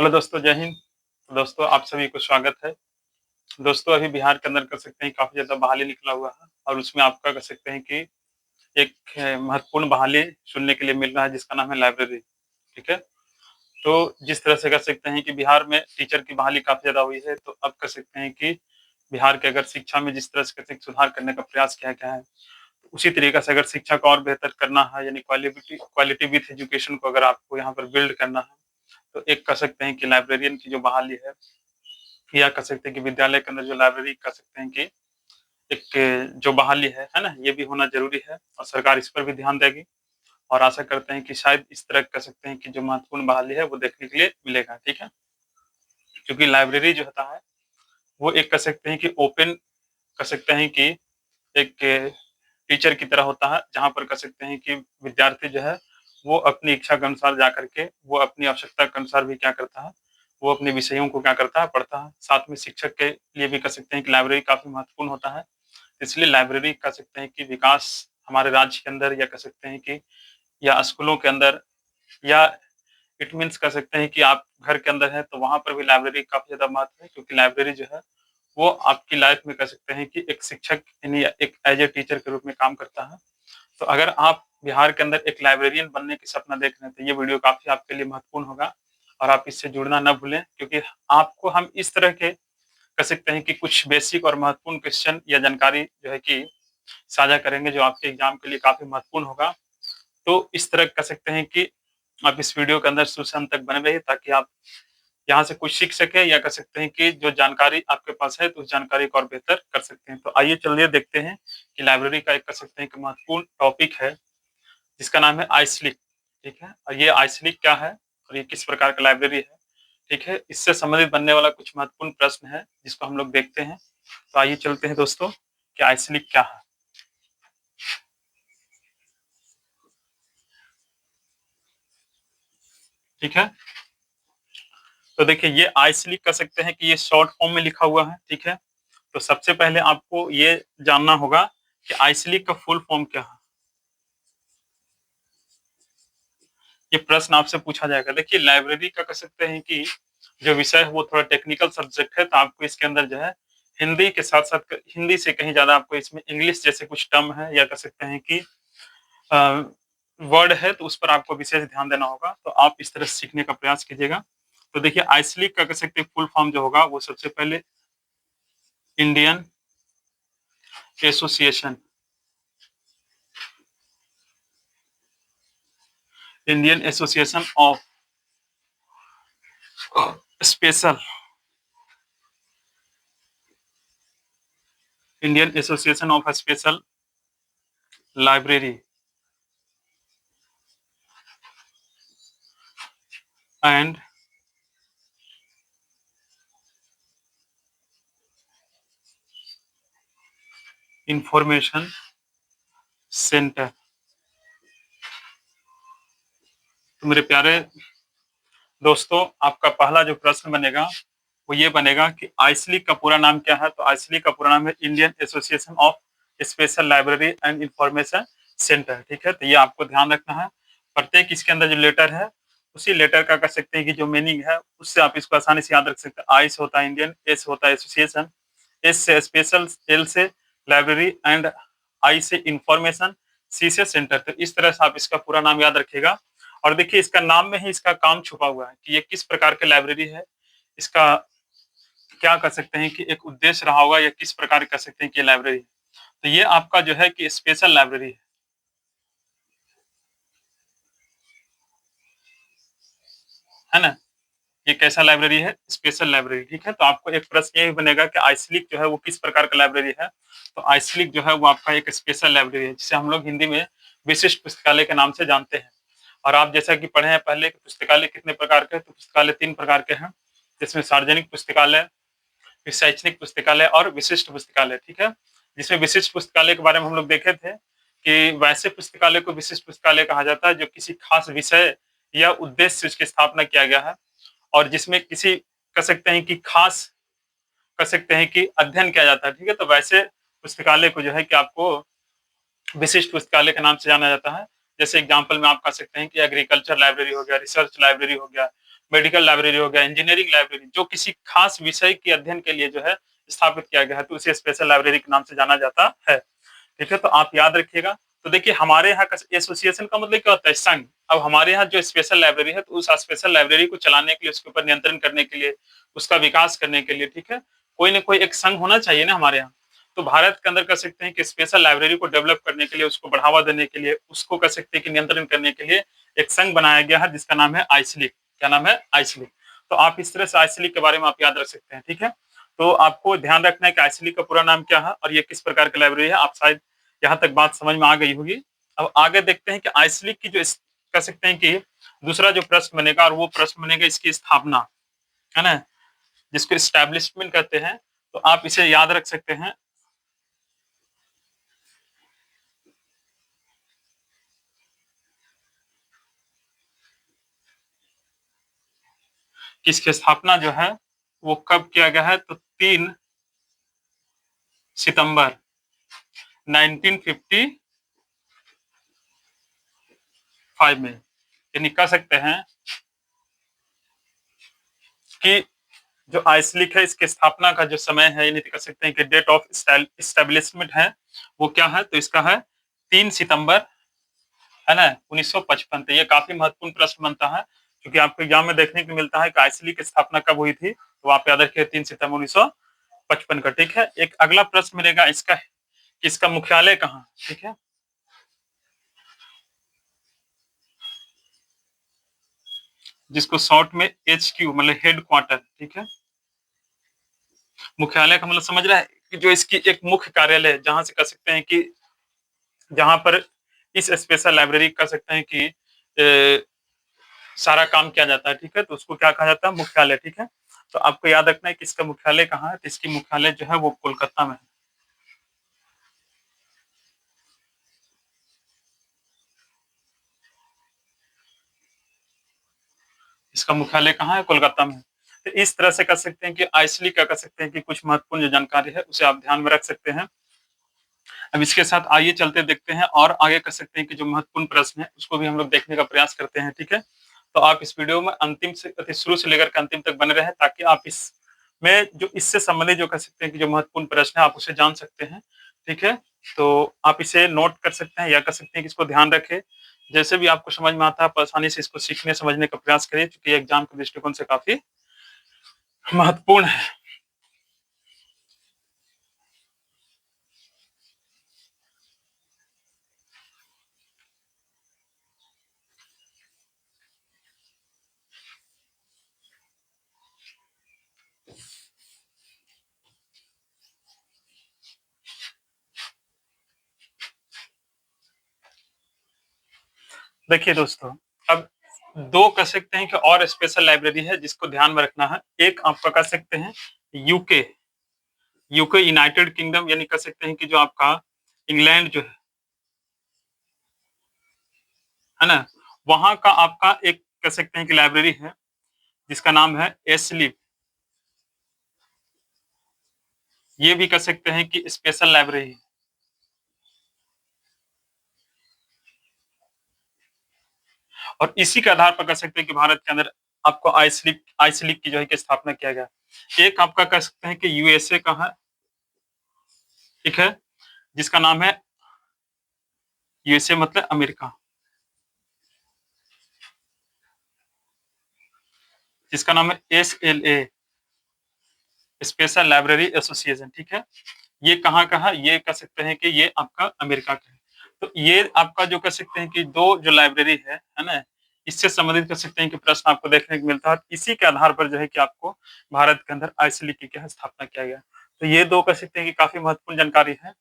Hello दोस्तों, जय हिंद। दोस्तों, आप सभी को स्वागत है। दोस्तों, अभी बिहार के अंदर कह सकते हैं काफ़ी ज़्यादा बहाली निकला हुआ है और उसमें आपका कह सकते हैं कि एक महत्वपूर्ण बहाली सुनने के लिए मिल रहा है जिसका नाम है लाइब्रेरी, ठीक है? तो जिस तरह से कह सकते हैं कि बिहार में टीचर की बहाली काफ़ी ज़्यादा हुई है, तो अब कह सकते हैं कि बिहार के अगर शिक्षा में जिस तरह से कहते हैं सुधार करने का प्रयास किया गया है, उसी तरीके से अगर शिक्षा को और बेहतर करना है यानी क्वालिटी विथ एजुकेशन को अगर आपको यहाँ पर बिल्ड करना है, तो एक कह सकते हैं कि लाइब्रेरियन की जो बहाली है या कह सकते हैं कि विद्यालय के अंदर जो लाइब्रेरी कह सकते हैं कि एक जो बहाली है ना? ये भी होना ज़रूरी है और सरकार इस पर भी ध्यान देगी और आशा करते हैं कि शायद इस तरह कह सकते हैं कि जो महत्वपूर्ण बहाली है वो देखने के लिए मिलेगा, ठीक है? क्योंकि लाइब्रेरी जो होता है, वो एक कह सकते हैं कि ओपन कह सकते हैं कि एक टीचर की तरह होता है, जहाँ पर कह सकते हैं कि विद्यार्थी जो है, वो अपनी इच्छा के अनुसार जा कर के, वो अपनी आवश्यकता के अनुसार भी क्या करता है, वो अपने विषयों को क्या करता है, पढ़ता है। साथ में शिक्षक के लिए भी कह सकते हैं कि लाइब्रेरी काफ़ी महत्वपूर्ण होता है। इसलिए लाइब्रेरी कह सकते हैं कि विकास हमारे राज्य के अंदर या कह सकते हैं कि या स्कूलों के अंदर या इट मीन्स कह सकते हैं कि आप घर के अंदर हैं, तो वहाँ पर भी लाइब्रेरी काफ़ी ज़्यादा महत्व है क्योंकि लाइब्रेरी जो है, वो आपकी लाइफ में कह सकते हैं कि एक शिक्षक यानी एक एज ए टीचर के रूप में काम करता है। तो अगर आप बिहार के अंदर एक लाइब्रेरियन बनने की सपना देख रहे हैं, तो ये वीडियो काफ़ी आपके लिए महत्वपूर्ण होगा और आप इससे जुड़ना ना भूलें क्योंकि आपको हम इस तरह के कह सकते हैं कि कुछ बेसिक और महत्वपूर्ण क्वेश्चन या जानकारी जो है कि साझा करेंगे जो आपके एग्जाम के लिए काफ़ी महत्वपूर्ण होगा। तो इस तरह कह सकते हैं कि आप इस वीडियो के अंदर शुरू से अंत तक बने रहिए ताकि आप यहाँ से कुछ सीख सकें या कह सकते हैं कि जो जानकारी आपके पास है, तो उस जानकारी को और बेहतर कर सकते हैं। तो आइए चलिए देखते हैं कि लाइब्रेरी का एक कह सकते हैं कि महत्वपूर्ण टॉपिक है, जिसका नाम है आइसलीक, ठीक है? और ये आइसलीक क्या है और ये किस प्रकार का लाइब्रेरी है, ठीक है? इससे संबंधित बनने वाला कुछ महत्वपूर्ण प्रश्न है, जिसको हम लोग देखते हैं। तो आइए चलते हैं दोस्तों कि आइसलीक क्या है, ठीक है? तो देखिए ये आइसलीक कह सकते हैं कि ये शॉर्ट फॉर्म में लिखा हुआ है, ठीक है? तो सबसे पहले आपको ये जानना होगा कि आइसलीक का फुल फॉर्म क्या है? ये प्रश्न आपसे पूछा जाएगा। देखिए लाइब्रेरी का कह सकते हैं कि जो विषय है वो थोड़ा टेक्निकल सब्जेक्ट है, तो आपको इसके अंदर जो है हिंदी के साथ-साथ हिंदी से कहीं ज़्यादा आपको इसमें इंग्लिश जैसे कुछ टर्म है या कह सकते हैं कि अ, वर्ड है तो उस पर आपको विशेष ध्यान देना होगा। तो आप इस तरह से सीखने का प्रयास कीजिएगा। तो देखिए आइसलीक का कह सकते हैं फुल फॉर्म जो होगा वो सबसे पहले Indian association Indian association of special Indian association of special library and information centre. तो मेरे प्यारे दोस्तों, आपका पहला जो प्रश्न बनेगा वो ये बनेगा कि आइसलीक का पूरा नाम क्या है? तो आइसलीक का पूरा नाम है Indian association of special library and information centre, ठीक है? तो ये आपको ध्यान रखना है। प्रत्येक इसके अंदर जो लेटर है, उसी लेटर का कह सकते हैं कि जो मीनिंग है, उससे आप इसको आसानी से याद रख सकते हैं। आई से होता है इंडियन, एस होता है एसोसिएशन, एस से स्पेशल, एल से लाइब्रेरी एंड आई से इंफॉर्मेशन, सी से सेंटर। तो इस तरह से आप इसका पूरा नाम याद रखिएगा। और देखिए इसका नाम में ही इसका काम छुपा हुआ है कि ये किस प्रकार की लाइब्रेरी है, इसका क्या कर सकते हैं कि एक उद्देश्य रहा होगा या किस प्रकार कर सकते हैं कि ये लाइब्रेरी है। तो ये आपका जो है कि स्पेशल लाइब्रेरी है ना? ये कैसा लाइब्रेरी है? स्पेशल लाइब्रेरी, ठीक है? तो आपको एक प्रश्न ये भी बनेगा कि आइसलीक जो है वो किस प्रकार का लाइब्रेरी है? तो आइसलीक जो है वो आपका एक स्पेशल लाइब्रेरी है, जिसे हम लोग हिंदी में विशिष्ट पुस्तकालय के नाम से जानते हैं। और आप जैसा कि पढ़े हैं पहले कि पुस्तकालय कितने प्रकार के हैं, तो पुस्तकालय 3 प्रकार के हैं, जिसमें सार्वजनिक पुस्तकालय, फिर शैक्षणिक पुस्तकालय और विशिष्ट पुस्तकालय, ठीक है? जिसमें विशिष्ट पुस्तकालय के बारे में हम लोग देखे थे कि वैसे पुस्तकालय को विशिष्ट पुस्तकालय कहा जाता है जो किसी खास विषय या उद्देश्य से उसकी स्थापना किया गया है और जिसमें किसी कह सकते हैं कि खास कह सकते हैं कि अध्ययन किया जाता है, ठीक है? तो वैसे पुस्तकालय को जो है कि आपको विशिष्ट पुस्तकालय के नाम से जाना जाता है। जैसे एग्जांपल में आप कह सकते हैं कि एग्रीकल्चर लाइब्रेरी हो गया, रिसर्च लाइब्रेरी हो गया, मेडिकल लाइब्रेरी हो गया, इंजीनियरिंग लाइब्रेरी, जो किसी खास विषय के अध्ययन के लिए जो है स्थापित किया गया है, तो उसे स्पेशल लाइब्रेरी के नाम से जाना जाता है। ठीक है, तो आप याद रखिएगा। तो देखिए हमारे यहाँ का एसोसिएशन का मतलब क्या होता है? संघ। अब हमारे यहाँ जो स्पेशल लाइब्रेरी है, तो उस स्पेशल लाइब्रेरी को चलाने के लिए, उसके ऊपर नियंत्रण करने के लिए, उसका विकास करने के लिए, ठीक है, कोई ना कोई एक संघ होना चाहिए ना हमारे यहाँ। तो भारत के अंदर कह सकते हैं कि स्पेशल लाइब्रेरी को डेवलप करने के लिए, उसको बढ़ावा देने के लिए, उसको कह सकते हैं कि नियंत्रण करने के लिए एक संघ बनाया गया है, जिसका नाम है आईसीलिक। क्या नाम है? आईसीलिक। तो आप इस तरह से आईसीलिक के बारे में आप याद रख सकते हैं। ठीक है, तो आपको ध्यान रखना है कि आईसीलिक का पूरा नाम क्या है और ये किस प्रकार की लाइब्रेरी है। आप शायद यहाँ तक बात समझ में आ गई होगी। अब आगे देखते हैं कि आईसीलिक की जो कह सकते हैं कि दूसरा जो प्रश्न बनेगा, और वो प्रश्न बनेगा इसकी स्थापना, है ना, जिसको एस्टैब्लिशमेंट कहते हैं। तो आप इसे याद रख सकते हैं। इसकी स्थापना जो है वो कब किया गया है? तो 3 सितंबर 1955 में, यानी कह सकते हैं कि जो आईसीलिक है, इसकी स्थापना का जो समय है, यानी कह सकते हैं कि डेट ऑफ एस्टैब्लिशमेंट है, वो क्या है? तो इसका है 3 सितंबर, है ना, 1955। तो ये काफी महत्वपूर्ण प्रश्न बनता है, क्योंकि आपको एग्जाम में देखने को मिलता है कि आईसीलिक की स्थापना कब हुई थी। तो आप याद रखिए 3 सितंबर 1955 का। ठीक है, एक अगला प्रश्न मिलेगा इसका, इसका मुख्यालय कहाँ? ठीक है, जिसको शॉर्ट में HQ मतलब हेड क्वार्टर। ठीक है, मुख्यालय का मतलब समझ रहा है कि जो इसकी एक मुख्य कार्यालय है, जहां से कह सकते हैं कि जहां पर इस स्पेशल लाइब्रेरी कह सकते हैं कि सारा काम किया जाता है। ठीक है, तो उसको क्या कहा जाता है? मुख्यालय। ठीक है, तो आपको याद रखना है कि इसका मुख्यालय कहाँ है। तो इसकी मुख्यालय जो है वो कोलकाता में है। इसका मुख्यालय कहाँ है? कोलकाता में। तो इस तरह से कह सकते हैं कि आइसली का कह सकते हैं कि कुछ महत्वपूर्ण जो जानकारी है उसे आप ध्यान में रख सकते हैं। अब इसके साथ आइए चलते देखते हैं और आगे कह सकते हैं कि जो महत्वपूर्ण प्रश्न है उसको भी हम लोग देखने का प्रयास करते हैं। ठीक है, तो आप इस वीडियो में अंतिम से शुरू से लेकर के अंतिम तक बने रहे, ताकि आप इस में जो इससे संबंधित जो कह सकते हैं कि जो महत्वपूर्ण प्रश्न है आप उसे जान सकते हैं। ठीक है, तो आप इसे नोट कर सकते हैं या कर सकते हैं कि इसको ध्यान रखें। जैसे भी आपको समझ में आता है, आप आसानी से इसको सीखने समझने का प्रयास करिए, क्योंकि एग्जाम के दृष्टिकोण से काफी महत्वपूर्ण है। देखिए दोस्तों, अब दो कह सकते हैं कि और स्पेशल लाइब्रेरी है जिसको ध्यान में रखना है। एक आपका कह सकते हैं यूके, यूके यूनाइटेड किंगडम, यानी कह सकते हैं कि जो आपका इंग्लैंड जो है ना, वहां का आपका एक कह सकते हैं कि लाइब्रेरी है जिसका नाम है एस्लिप। ये भी कह सकते हैं कि स्पेशल लाइब्रेरी है। और इसी के आधार पर कह सकते हैं कि भारत के अंदर आपको आईसलीप आईसलीप की जो है कि स्थापना किया गया। एक आपका कह सकते हैं कि यूएसए का है, ठीक है, जिसका नाम है यूएसए मतलब अमेरिका, जिसका नाम है SLA, स्पेशल लाइब्रेरी एसोसिएशन। ठीक है, ये कहाँ का है? ये कह सकते हैं कि ये आपका अमेरिका का है। तो ये आपका जो कह सकते हैं कि दो जो लाइब्रेरी है ना, इससे संबंधित कह सकते हैं कि प्रश्न आपको देखने को मिलता है। इसी के आधार पर जो है कि आपको भारत के अंदर आईसीलिप की क्या है स्थापना किया गया। तो ये दो कह सकते हैं कि काफी महत्वपूर्ण जानकारी है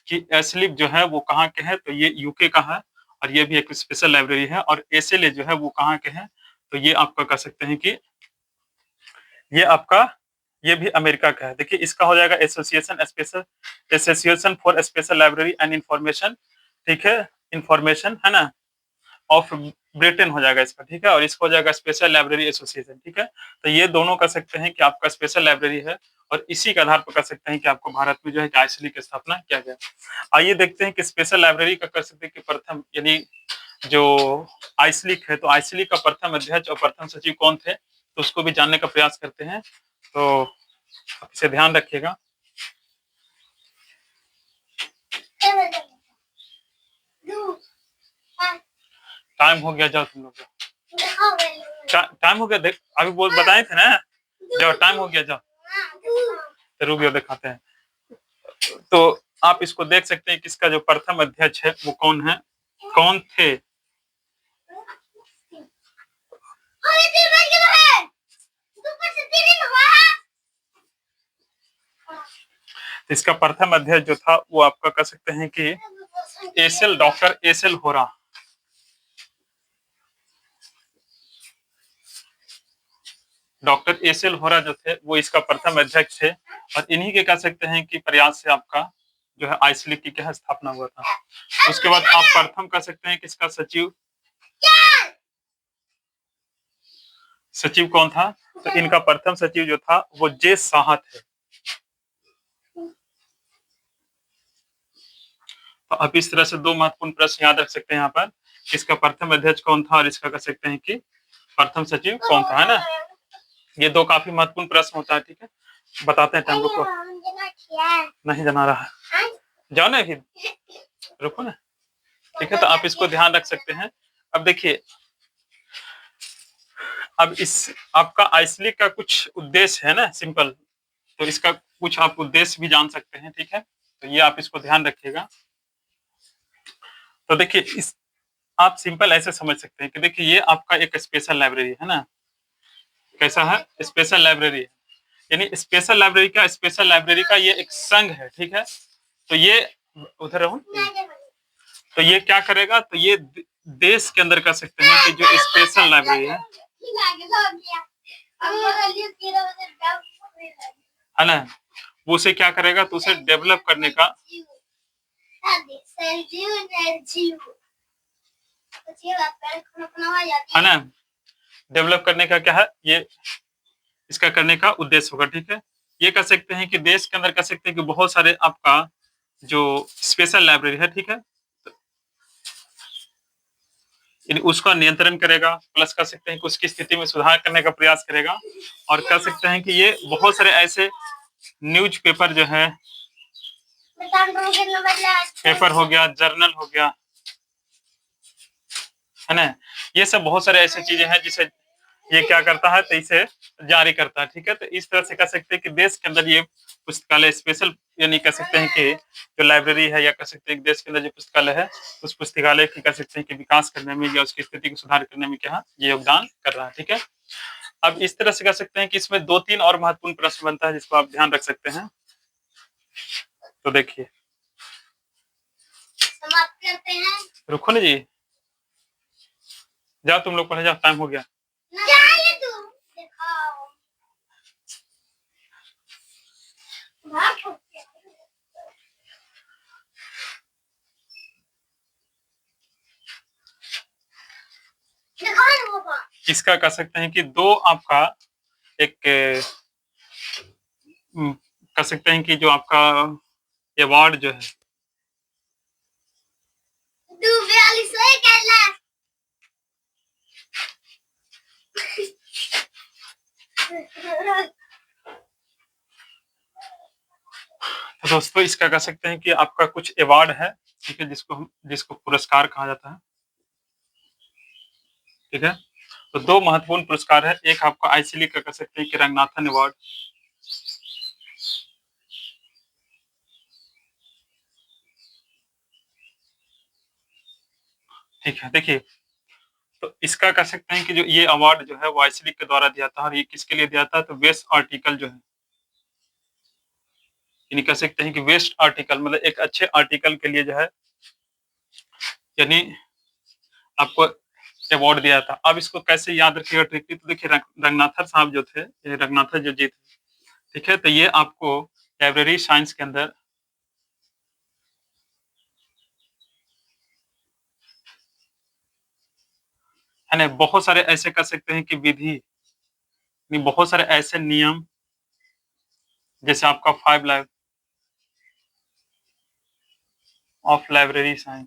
कि आईसीलिप जो है वो कहाँ के है, तो ये यूके का है और ये भी एक स्पेशल लाइब्रेरी है। और एसएलए जो है वो कहाँ के है, तो ये आपका कह सकते हैं कि ये आपका ये भी अमेरिका का है। देखिए इसका हो जाएगा association for special library and information. ठीक है, इंफॉर्मेशन है ना, ऑफ ब्रिटेन हो जाएगा इसका। ठीक है, और इसका हो जाएगा स्पेशल लाइब्रेरी एसोसिएशन। ठीक है, तो ये दोनों कह सकते हैं कि आपका स्पेशल लाइब्रेरी है और इसी के आधार पर कह सकते हैं कि आपको भारत में जो है आईसीली की स्थापना किया गया। आइए देखते हैं कि स्पेशल लाइब्रेरी का कह सकते हैं कि प्रथम यानी जो आईसीलिक है, तो आईसीलिक का प्रथम अध्यक्ष और प्रथम सचिव कौन थे? तो उसको भी जानने का प्रयास करते हैं। तो आप इसे ध्यान रखिएगा। टाइम हो गया, जाओ तुम लोग टाइम हो गया, देख अभी बोल बताए थे ना, जाओ टाइम हो गया, जाओ। तो रुक गया, दिखाते हैं। तो आप इसको देख सकते हैं कि इसका जो प्रथम अध्यक्ष है वो कौन है, कौन थे। इसका प्रथम अध्यक्ष जो था वो आपका कह सकते हैं कि एसएल, डॉक्टर एसएल होरा। डॉक्टर एसएल होरा जो थे वो इसका प्रथम अध्यक्ष थे, और इन्हीं के कह सकते हैं कि प्रयास से आपका जो है आइसलीग की क्या स्थापना हुआ था। उसके बाद आप प्रथम कह सकते हैं कि इसका सचिव, सचिव कौन था, तो इनका प्रथम सचिव जो था वो जे शाह थे। तो आप इस तरह से दो महत्वपूर्ण प्रश्न याद रख सकते हैं यहाँ पर, इसका प्रथम अध्यक्ष कौन था और इसका कह सकते हैं कि प्रथम सचिव कौन था, है ना। ये दो काफी महत्वपूर्ण प्रश्न होता है, ठीक है। बताते हैं, टाइम रुको, नहीं जना रहा, जाओ ना फिर, रुको ना, ठीक है। तो आप इसको ध्यान रख सकते हैं। अब देखिए, अब इस आपका आइसलीग का कुछ उद्देश्य है ना, सिंपल, तो इसका कुछ आप उद्देश्य भी जान सकते हैं, ठीक है। तो ये आप इसको ध्यान रखिएगा। तो देखिए, इस आप सिंपल ऐसे समझ सकते हैं कि देखिए ये आपका एक स्पेशल लाइब्रेरी है ना, कैसा है, स्पेशल लाइब्रेरी है। यानी स्पेशल लाइब्रेरी का, स्पेशल लाइब्रेरी का ये एक संघ है, ठीक है। तो ये उधर रहो, तो ये क्या करेगा, तो ये देश के अंदर कह सकते हैं कि जो स्पेशल लाइब्रेरी है ना, वो उसे क्या करेगा, तो उसे डेवलप करने का, है ना, डेवलप करने का क्या है, ये इसका करने का उद्देश्य होगा, ठीक है। ये कह सकते हैं कि देश के अंदर कह सकते हैं कि बहुत सारे आपका जो स्पेशल लाइब्रेरी है, ठीक है, उसका नियंत्रण करेगा, प्लस कह सकते हैं कि उसकी स्थिति में सुधार करने का प्रयास करेगा, और कह सकते हैं कि ये बहुत सारे ऐसे न्यूज पेपर जो है, पेपर हो गया, जर्नल हो गया, है ना, ये सब बहुत सारे ऐसे चीजें हैं जिसे ये क्या करता है, तो इसे जारी करता है, ठीक है। तो इस तरह से कह सकते हैं कि देश के अंदर ये पुस्तकालय स्पेशल, यानी कह सकते हैं कि जो लाइब्रेरी है, या कह सकते हैं देश के अंदर जो पुस्तकालय है, उस पुस्तकालय की कह सकते हैं कि विकास करने में या उसकी स्थिति को सुधार करने में क्या ये योगदान कर रहा है, ठीक है। अब इस तरह से कह सकते हैं कि इसमें दो तीन और महत्वपूर्ण प्रश्न बनता है जिसको आप ध्यान रख सकते हैं। तो देखिए, समाप्त करते हैं, रुको ना जी, जाओ तुम लोग पढ़े जाओ, टाइम हो गया। इसका कह सकते हैं कि दो आपका एक कह सकते हैं कि जो आपका अवार्ड जो है, तो दोस्तों इसका कह सकते हैं कि आपका कुछ अवार्ड है, ठीक है, जिसको पुरस्कार कहा जाता है, ठीक है। तो दो महत्वपूर्ण पुरस्कार है, एक आपका आइसलीग का कह सकते हैं कि रंगनाथन अवार्ड, ठीक है। देखिए, तो इसका कह सकते हैं कि जो ये अवार्ड जो है वो आइसलीग के द्वारा दिया था, और ये किसके लिए दिया था, तो बेस्ट आर्टिकल जो है, यानी कह सकते हैं कि बेस्ट आर्टिकल मतलब एक अच्छे आर्टिकल के लिए जो है, यानी आपको अवार्ड दिया था। अब इसको कैसे याद रखिएगा ट्रिकली, तो देखिए रंगनाथन साहब जो थे, रंगनाथन जो जी थे, ठीक है, तो ये आपको लाइब्रेरी साइंस के अंदर, है ना, बहुत सारे ऐसे कह सकते हैं कि विधि, बहुत सारे ऐसे नियम, जैसे आपका 5 लाइव ऑफ लाइब्रेरी साइंस,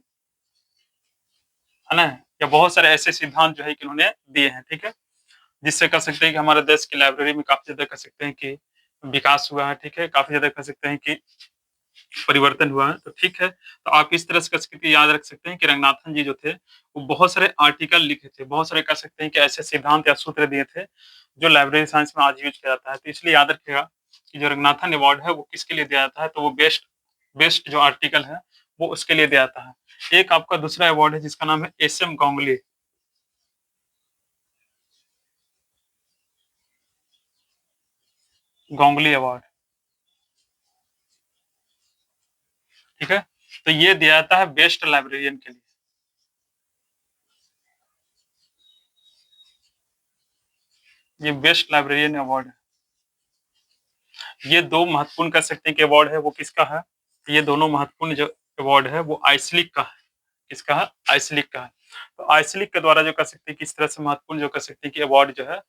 है ना, या बहुत सारे ऐसे सिद्धांत जो है कि उन्होंने दिए हैं, ठीक है। जिससे कह सकते हैं कि हमारे देश की लाइब्रेरी में काफ़ी ज़्यादा कह सकते हैं कि विकास हुआ है, ठीक है? काफ़ी ज़्यादा कह सकते हैं कि परिवर्तन हुआ है, तो ठीक है। तो आप इस तरह से कह सकते हैं याद रख सकते हैं कि रंगनाथन जी जो थे, वो बहुत सारे आर्टिकल लिखे थे, बहुत सारे कह सकते हैं कि ऐसे सिद्धांत या सूत्र दिए थे, जो लाइब्रेरी साइंस में आज यूज़ किया जाता है। तो इसलिए याद रखिएगा कि जो रंगनाथन अवार्ड है, वो किसके लिए दिया जाता है, तो वो बेस्ट बेस्ट जो आर्टिकल है, वो उसके लिए दिया जाता है। एक आपका दूसरा अवार्ड है जिसका नाम है एस.एम. गोंगले, गोंगली अवार्ड, ठीक है? तो ये दिया जाता है बेस्ट लाइब्रेरियन के लिए। ये बेस्ट लाइब्रेरियन अवार्ड है। ये 2 महत्वपूर्ण कह सकते हैं कि अवार्ड है, वो किसका है? ये दोनों महत्वपूर्ण जो अवार्ड है, वो आइसलीक का है। किसका है? आइसलीक का है। तो आइसलीक के द्वारा जो कह सकते हैं कि इस तरह से महत्वपूर्ण जो कह सकते हैं कि अवार्ड जो है,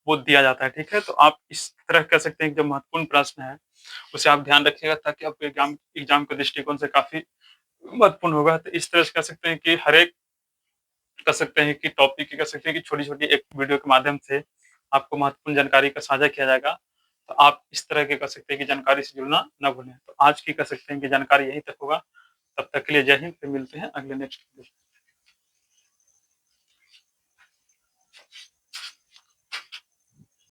वो दिया जाता है, ठीक है? तो आप इस तरह कह सकते हैं कि जो महत्वपूर्ण प्रश्न है, उसे आप ध्यान रखिएगा ताकि आपके एग्ज़ाम एग्ज़ाम के दृष्टिकोण से काफ़ी महत्वपूर्ण होगा। तो इस तरह से कह सकते हैं कि हर एक कह सकते हैं कि टॉपिक की कह सकते हैं कि छोटी-छोटी एक वीडियो के माध्यम से आपको महत्वपूर्ण जानकारी का साझा किया जाएगा। तो आप इस तरह के कह सकते हैं कि जानकारी से जुड़ना ना भूलें। तो आज की कह सकते हैं कि जानकारी यहीं तक होगा। तब तक के लिए जय हिंद, फिर मिलते हैं अगले नेक्स्ट वीडियो